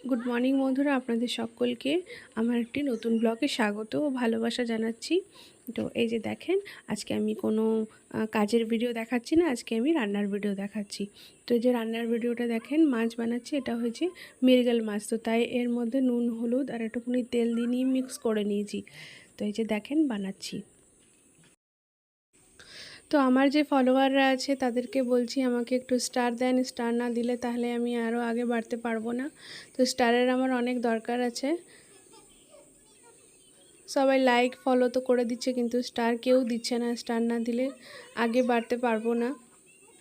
Good morning বন্ধুরা, আপনাদের সকলকে আমার একটি নতুন ব্লগে স্বাগত ও ভালোবাসা জানাচ্ছি। তো এই যে দেখেন, আজকে আমি কোনো কাজের ভিডিও দেখাচ্ছি না, আজকে আমি রান্নার ভিডিও দেখাচ্ছি। তো এই যে রান্নার ভিডিওটা দেখেন, মাছ বানাচ্ছি। এটা হয়েছে মৃগেল মাছ, তো তাই এর মধ্যে নুন হলুদ আর একটুখানি তেল দিয়ে নিয়ে মিক্স করে নিয়েছি। তো এই যে দেখেন বানাচ্ছি। তো আমার যে ফলোয়াররা আছে তাদেরকে বলছি আমাকে একটু স্টার দেন, স্টার না দিলে তাহলে আমি আরও আগে বাড়তে পারবো না। তো স্টারের আমার অনেক দরকার আছে। সবাই লাইক ফলো তো করে দিচ্ছে, কিন্তু স্টার কেউ দিচ্ছে না। স্টার না দিলে আগে বাড়তে পারবো না।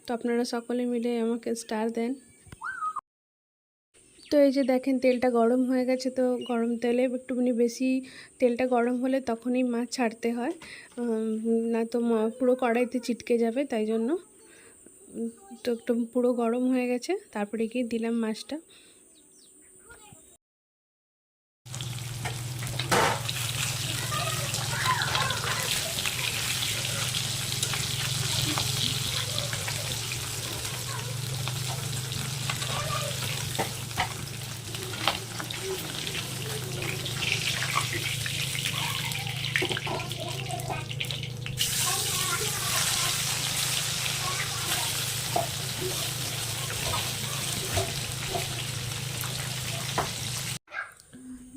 তো আপনারা সকলে মিলে আমাকে স্টার দেন। তো এই যে দেখেন তেলটা গরম হয়ে গেছে। তো গরম তেলে একটুখানি বেশি তেলটা গরম হলে তখনই মাছ ছাড়তে হয়, না তো পুরো কড়াইতে চিটকে যাবে। তাই জন্য তো একটু পুরো গরম হয়ে গেছে, তারপরে গিয়ে দিলাম মাছটা।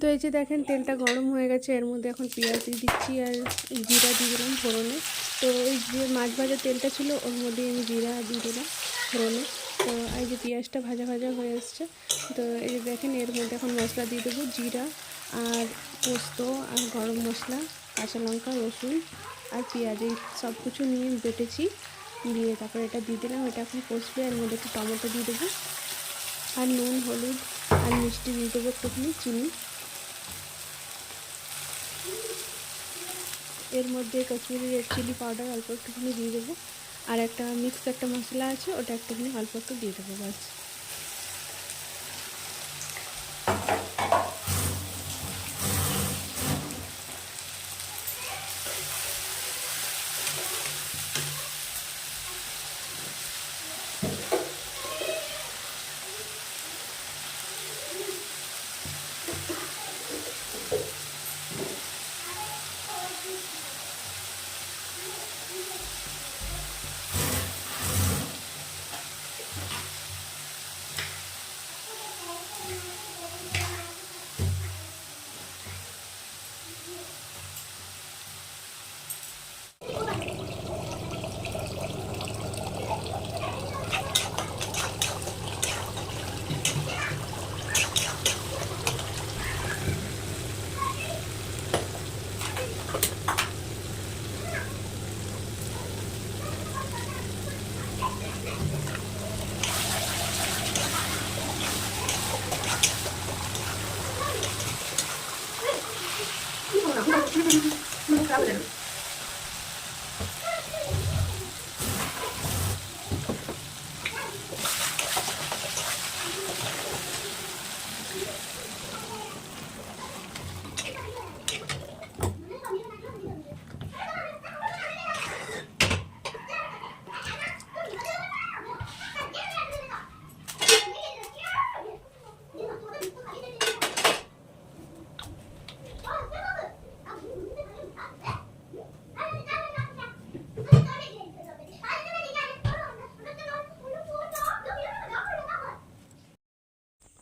তো এই যে দেখেন তেলটা গরম হয়ে গেছে, এর মধ্যে এখন পেঁয়াজ দিয়ে দিচ্ছি আর জিরা দিয়ে দিলাম ফোড়নে। তো এই যে মাছ ভাজা তেলটা ছিল ওর মধ্যে আমি জিরা দিয়ে দিলাম ফোড়নে। তো এই যে পেঁয়াজটা ভাজা ভাজা হয়ে এসছে। তো এই যে দেখেন এর মধ্যে এখন মশলা দিয়ে দেবো, জিরা আর পোস্ত আর গরম মশলা, কাঁচা লঙ্কা, রসুন আর পেঁয়াজ, এই সব কিছু নিয়ে বেটেছি। দিয়ে তারপরে এটা দিয়ে দিলাম। এটা এখন কষবে, এর মধ্যে একটু টমেটো দিয়ে দেবো আর নুন হলুদ আর মিষ্টি দিয়ে দেবো, একটুখানি চিনি। এর মধ্যে কাশ্মীরি রেড চিলি পাউডার অল্প একটুখানি দিয়ে দেবো, আর একটা মিক্স একটা মশলা আছে ওটা একটুখানি অল্প একটু দিয়ে দেবো, ব্যাস।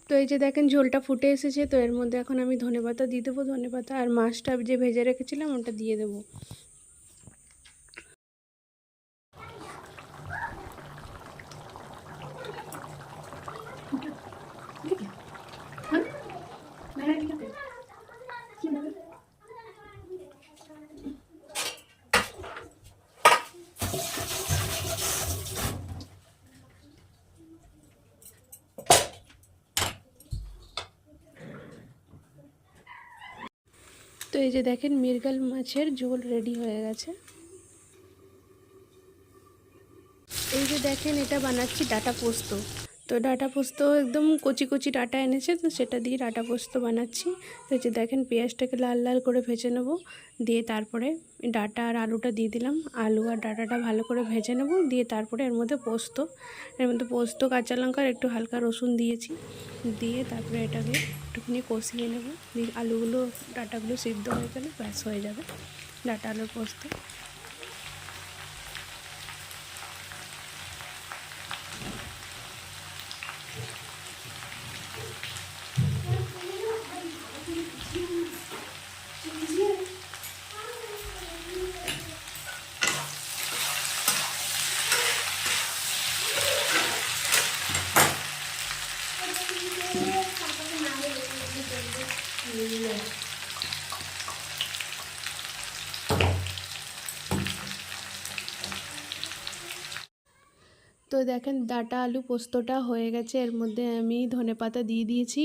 তো এই যে দেখেন ঝোলটা ফুটে এসেছে। তো এর মধ্যে এখন আমি ধনেপাতা দিয়ে দেবো, ধনেপাতা আর মাছটা যে ভেজে রেখেছিলাম ওটা দিয়ে দেবো। তো এই যে দেখেন মৃগেল মাছের ঝোল রেডি হয়ে গেছে। এই যে দেখেন এটা বানাচ্ছি ডাঁটা পোস্ত। তো ডাঁটা পোস্ত একদম কচি কচি ডাঁটা এনেছে, তো সেটা দিয়ে ডাঁটা পোস্ত বানাচ্ছি। তো যে দেখেন পেঁয়াজটাকে লাল লাল করে ভেজে নেব, দিয়ে তারপরে ডাঁটা আর আলুটা দিয়ে দিলাম। আলু আর ডাঁটাটা ভালো করে ভেজে নেব, দিয়ে তারপরে এর মধ্যে পোস্ত কাঁচা লঙ্কা আর একটু হালকা রসুন দিয়েছি, দিয়ে তারপরে এটাকে একটুখানি কষিয়ে নেব। দিয়ে আলুগুলো ডাঁটাগুলো সিদ্ধ হয়ে গেলে ব্যাস হয়ে যাবে ডাঁটা আলুর পোস্ত। তো দেখেন ডাঁটা আলু পোস্তটা হয়ে গেছে, এর মধ্যে আমি ধনেপাতা দিয়ে দিয়েছি।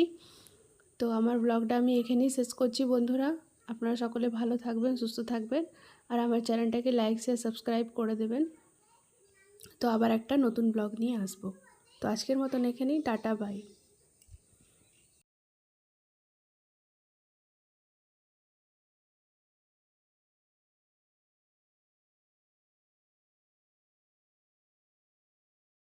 তো আমার ব্লগটা আমি এখানেই শেষ করছি বন্ধুরা। আপনারা সকলে ভালো থাকবেন, সুস্থ থাকবেন, আর আমার চ্যানেলটাকে লাইক শেয়ার সাবস্ক্রাইব করে দেবেন। তো আবার একটা নতুন ব্লগ নিয়ে আসবো। তো আজকের মতন এখানেই টাটা বাই।